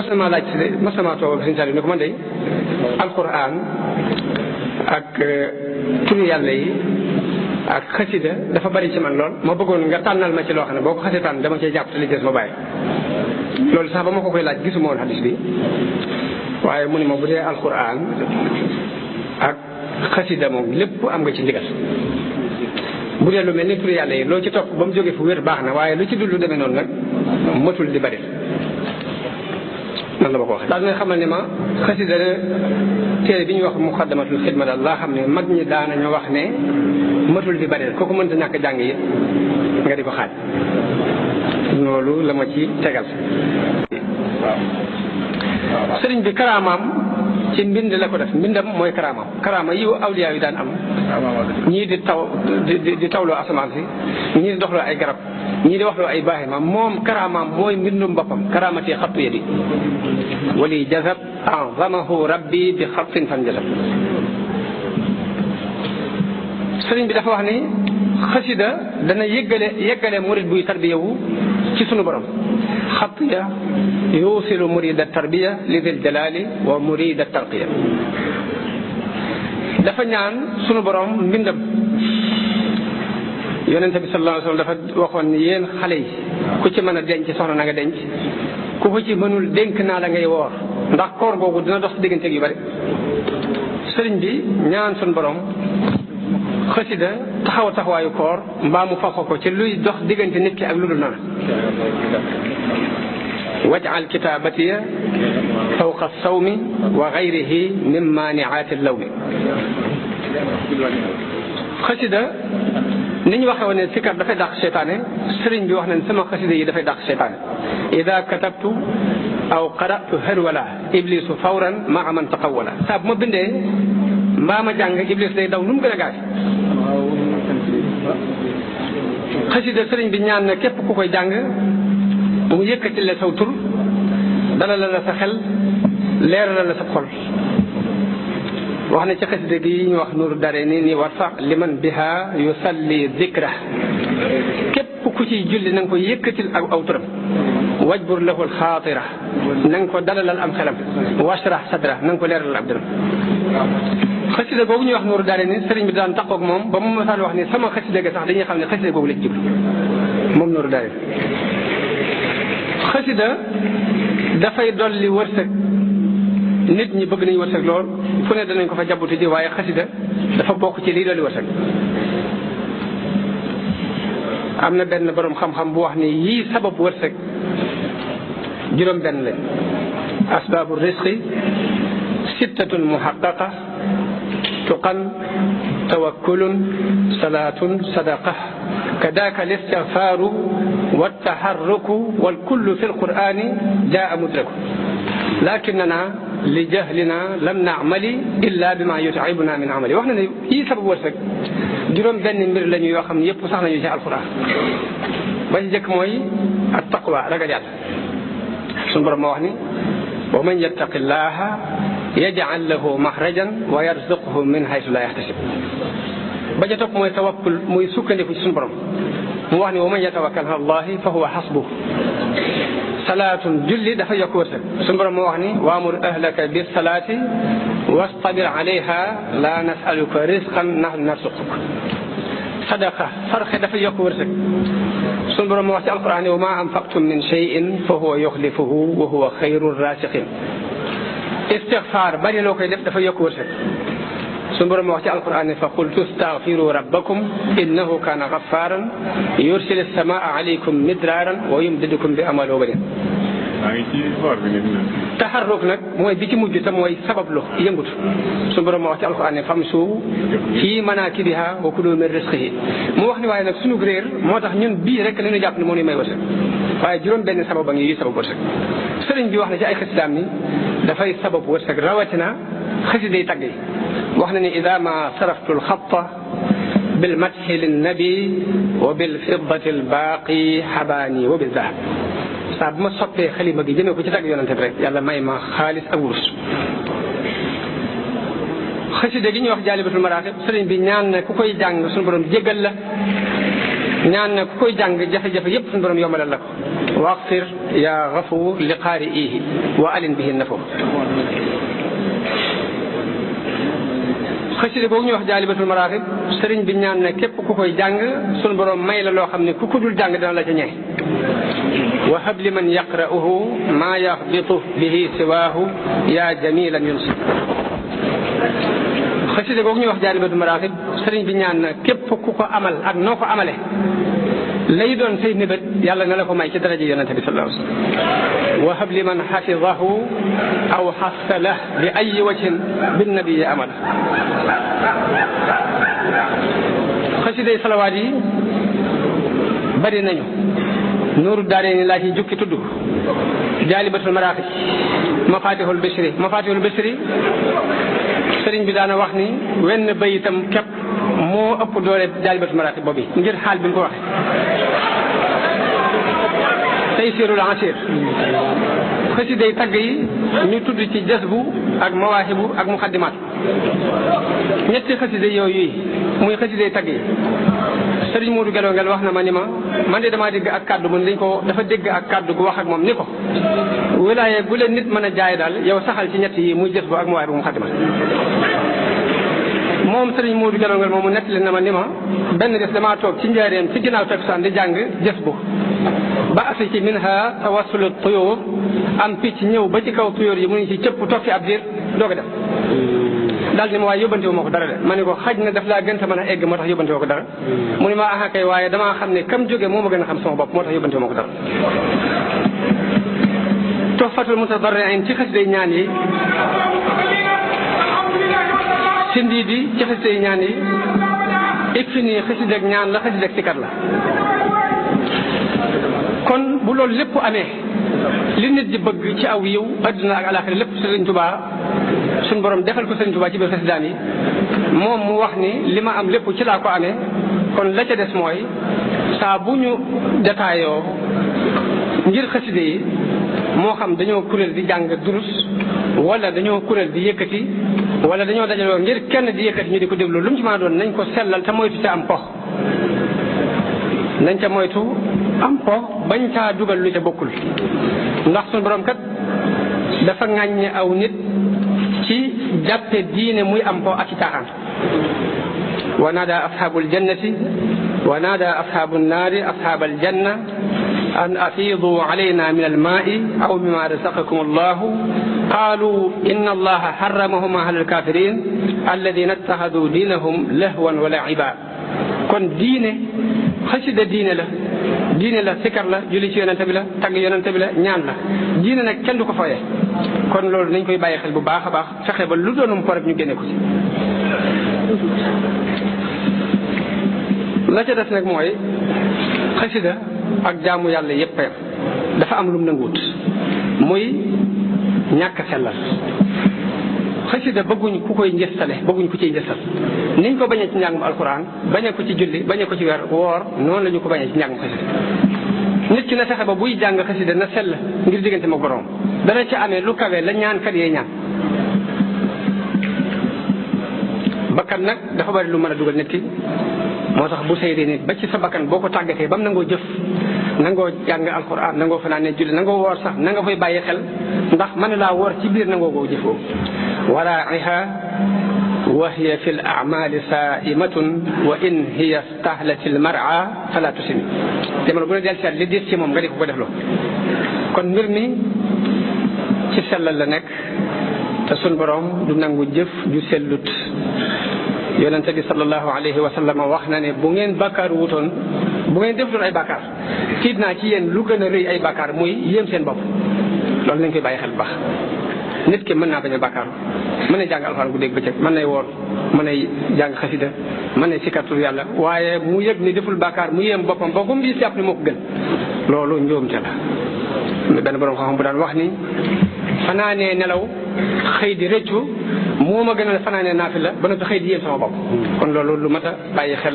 mas na maa toog Sëriñ Saliou ne ko man de alquran ak turu yàlla yi ak xasida dafa bari ci man lool ma bëggoon nga tànnal ma ci loo xam ne boo ko xasee tànn dama cee jàpp te li des ma bàyyi. loolu sax ba ma ko koy laaj gisuma woon hadis bi waaye mu ne ma bu dee alquran ak xasida moom lépp am nga ci ndigal. bu dee lu mel ni turu yàlla yi loo ci topp ba mu jógee fu wér baax na waaye lu ci dul lu demee noonu nag matul di bari. nan la ma ko waxee daal nga xamal ne ma xasida téere bi ñuy wax muqaddamatul xidma daal laa xam ne mag ñi daanañu wax ne matul di bari kooku mënta ñàkk jàng yi nga di ko xaaj loolu la ma ci tegal. sëriñ bi karaamaam ci mbind la ko def mbindam mooy karaama yi awliyaa yi daan am ñii di tawloo asamaan si ñii di doxloo ay garab ñii di waxloo ay baaxima moom karaamaam mooy mbindum boppam karaamati xattu yadi wali jazab azamahu rabbi bi xattin fan jazab. sëriñ bi dafa wax ni xasida dana yëggale murid buy tarbiyawu ci sunu borom. xatiya yuusilu murida tarbiya li dil jalali wa murida tarqiya. dafa ñaan sunu borom mbindam. yonente bi sallallahu alayhi wa sallam dafa waxoon ni yéen xale yi ku ci mën a denc soxna na nga denc ku ko ci mënul dénk naa la ngay woor ndax koor googu dina dox diggante yu bari. sëriñ bi ñaan sunu borom xasida taxawaayu koor mbaa mu faxo ko ci luy dox diggante nit ki ak lu dul noonu. waj'al kitaabatiya fawqa sawmi wa gayrihi min maaniaati lawmi. xasida ni ñu waxee woon ne sikar dafay dàq seytaane sëriñ bi wax nañ sama xasida yi dafay dàq seytaane. ida katabtu aw qara'tu harwala iblisu fawran maa man taqawwala. saa bu ma bindee mbaa ma jàng iblis day daw nu mu gën a gaaw. xasida sëriñ bi ñaan na képp ku koy jàng mu yëkkati la saw tur dalal la sa xel leeral la sa xol. wax na ci xasida gi ñu wax nuuru dare ni warfa liman biha yusalli dikra képp ku ciy julli na nga ko yëkkatil ak aw turam. wajbur lahu alxaatira na nga ko dalalal am xelam. washrah sadra na nga ko leeralal ab dëram. xasida googu ñuy wax nuuru dare ni sëriñ bi daan taxaw ak moom ba mu masaan wax ni sama xasida ga sax dañuy xam ne xasida googu la ci jublu moom nuuru dare. xasida dafay dolli wërsëg. nit ñi bëgg nañu wërsëg lool fu ne danañ ko fa jabuti ji waaye xasida dafa bokk ci lii dolli wërsëg. am na benn borom xam-xam bu wax ni yii sabab wërsëg juróom benn lañ. asbaabu risqi sittatun muhaqqaqa tuqan tawakkulun salaatun sadaqa kadaaka listigfaaru wattaharruku walkullu fi lqur'ani jaa mudraku lakinana li jahlina lam naamali illa bima yut'ibuna min amali. wax na ne yii sabab wërsëg juróom benn mbir lañu yoo xam ne yëpp sax nañu ci alquran. ba ci jëkk mooy at taqwa ragal yàlla. suñu borom moo wax ni wa man yattaqillaha yaj'al lahu maxrajan wa yarzuqhu min haythu la yahtasib. ba ca topp mooy tawakkul muy sukkandiku ci suñu borom mu wax ni wa man yatawakkal ala allahi fa huwa hasbuh. salaatun julli dafa yokk wërsëg suñu borom moo wax ni waamur ahlaka bis salaati wastabir alayha la nasaluka risqan nahnu narsuquk. sadaqa sarxe dafa yokk wërsëg suñu borom moo wax ci alquran wa ma anfaqtum min shay'in fa huwa yuxlifuhu wa huwa xayru rasiqin. istigfaar bari loo koy def dafa yokk wërsëg suñu borom moo wax ci alquran fa qultu staghfiru rabbakum innahu kana ghaffaran yursilu samaa alaykum midraran wa yumdidukum bi amwalin wa banin. taxarruk nag mooy bi ci mujj te mooy sabablu yëngutu suñu borom moo wax ci alquran famsu fi manakibiha wa kulu min rizqihi. mu wax ni waaye nag suñu réer moo tax ñun bii rek la ñu jàpp ne moo ñu may wërsëg waaye juróom benn sabab a ngi yi sabab wërsëg. sëriñ bi wax na ci ay xasidaam ni dafay sabab wërsëg rawatina xasiday tagg yi. wax na ni ida ma saraftu alxatta bil madhi linnabi wa bil fiddati albaaqi xabaani wa bil dahab. saa bu ma soppee xalima gi jëmee ko ci tagg yonante bi rek yàlla may ma xaalis ak wurus. xasida gi ñuy wax jaalibatul maraaxib sëriñ bi ñaan na ku koy jàng suñu borom jéggal la ñaan na ku koy jàng jafe-jafe yépp suñu borom yombalal la ko waqfir yaa gafuur li qaari'ihi wa alin bihi nafu. xasida boobu ñuy wax jaalibatul maraaxib sëriñ bi ñaan ne képp ku koy jàng sunu borom may la loo xam ne ku ko dul jàng dana la ca ñee. wa hab li man yaqra'uhu maa yaxbitu bihi siwaahu yaa jamilan yunsi. xasida boobu ñuy wax jaalibatul maraaxib sëriñ bi ñaan na képp ku ko amal ak noo ko amale lay doon say mébét yàlla na la ko may ci daraja yonente bi sallallahu alayhi wa sallam. wa hab li man xafidahu aw xassala bi ay wajhin bin nabii amala. xasiday salawaat yi bari nañu. nuuru daarayni laa ci jukki tudd jaalibatul maraaxib mafatihul bisri sëriñ bi daana wax ni wenn bayitam képp moo ëpp doole jaalibatul maraaxib boobu ngir xaal bi mu ko waxee. taysirul asir xasiday tagg yi ñu tudd ci jasbu ak mawaahibu ak muxaddimaat ñetti xasiday yooyu yi muy xasiday tagg yi sëriñ Modou Gelo Ngel wax na ma ni ma man de damaa dégg ak kàddu mun dañ ko dafa dégg ak kàddu gu wax ak moom ni ko wilaaye bu leen nit mën a jaay daal yow saxal ci ñett yi muy jasbu ak mawaahibu muxaddimaat. moom sëriñ Modou Gelo Ngel moom mu nettali na ma ni ma benn des damaa toog ci njaareem ci ginnaaw takkusaan di jàng jasbu ba asi ci minha tawassulu tuyóor am picc ñëw ba ci kaw tuyóor yi mu ngi ci cëpp toog fi ab diir doo ko def daal ni ma waaye yóbbante wu ma ko dara de ma ne ko xaj na daf laa gën a mën a egg moo tax yóbbante woo ko dara mu ni ma aha kay waaye damaa xam ne kam jóge moo ma gën a xam sama bopp moo tax yóbbante wu ma ko dara. tuhfatul mutadarriin ci xasiday ñaan yi sindi di ci xasiday ñaan yi ikfini xasidak ñaan la xasidak sikkat la. kon bu loolu lépp amee li nit di bëgg ci aw yiw adduna ak alaxira lépp Sëriñ Tuubaa suñu borom defal ko Sëriñ Tuubaa ci biir xasidaam yi moom mu wax ni li ma am lépp ci laa ko amee kon la ca des mooy saa bu ñu détailloo ngir xaside yi moo xam dañoo kuréel di jàng durus wala dañoo kuréel di yëkkati wala dañoo dajaloo ngir kenn di yëkkati ñu di ko déglu lu mu ci mën a doon nañ ko sellal te moytu ca am pox nañ ca moytu am po bañ caa dugal lu ca bokkul ndax suñu borom kat dafa ŋàññe aw nit ci jàppe diine muy am po ak ci caaxaan. wa naada ashaabul jannati wa naada ashaabu naari ashaabal janna an afiidu alayna min almaai aw mimma razaqakum allahu qaalu inna allaha harramahuma ala alkafirin alladina ittaxadu diinahum lahwan wa laiba. kon diine xasida diine la sikar la julli ci yonente bi la tagg yonente bi la ñaan la diine nag kenn du ko fooyee kon loolu nañ koy bàyyi xel bu baax a baax fexe ba lu doonum po rek ñu génne ko ci. la ca des nag mooy xasida ak jaamu yàlla yépp dafa am lum nanguwut muy ñàkk sellal. xasida bëgguñ ku koy njëstale bëgguñ ku ciy njëstal niñ ko bañee ci njàngum alxuraan bañee ko ci julli bañee ko ci weer woor noonu la ñu ko bañee ci njàngum xasida. nit ki na fexe ba buy jàng xasida na sell ngir diggante ma borom dana ci amee lu kawe la ñaan kat yee ñaan. bakkan nag dafa bari lu mën a dugal nit ki moo tax bu saydee nit ba ci sa bakkan boo ko tàggatee ba mu nangoo jëf nangoo jàng alxuraan nangoo fanaane julli nangoo woor sax na nga koy bàyyi xel ndax mën laa woor ci biir nangoo koo jëfoo. waraa'iha wa hiya fi l amali saimatun wa in hiya stahlat al mar'a fala tusimi jamono bu ne del seet li diis ci moom nga di ko defloo kon mbir mi ci sellal la nekk te sun borom du nangu jëf ju sellut. yonente bi sallallahu alayhi wa sallam wax na ne bu ngeen bàkkaar wutoon bu ngeen defutoon ay bàkkaar tiit naa ci yéen lu gën a rëy ay bàkkaar muy yéem seen bopp loolu nañ koy bàyyi xel bu baax. nit ki mën naa bañ a bàkkaar mën na jàng alxuraan guddeeg bëccëg mën nay woor mën nay jàng xasida mën nay sikkatul yàlla waaye mu yëg ni deful bàkkaar mu yéem boppam ba comme gis jàpp ni moo ko gën loolu njuumte la. benn borom xam-xam bu daan wax ni fanaanee nelaw xëy di rëccu moo ma gën a fanaanee naafila ba noppi xëy di yéem sama bopp kon loolu lu mat a bàyyi xel.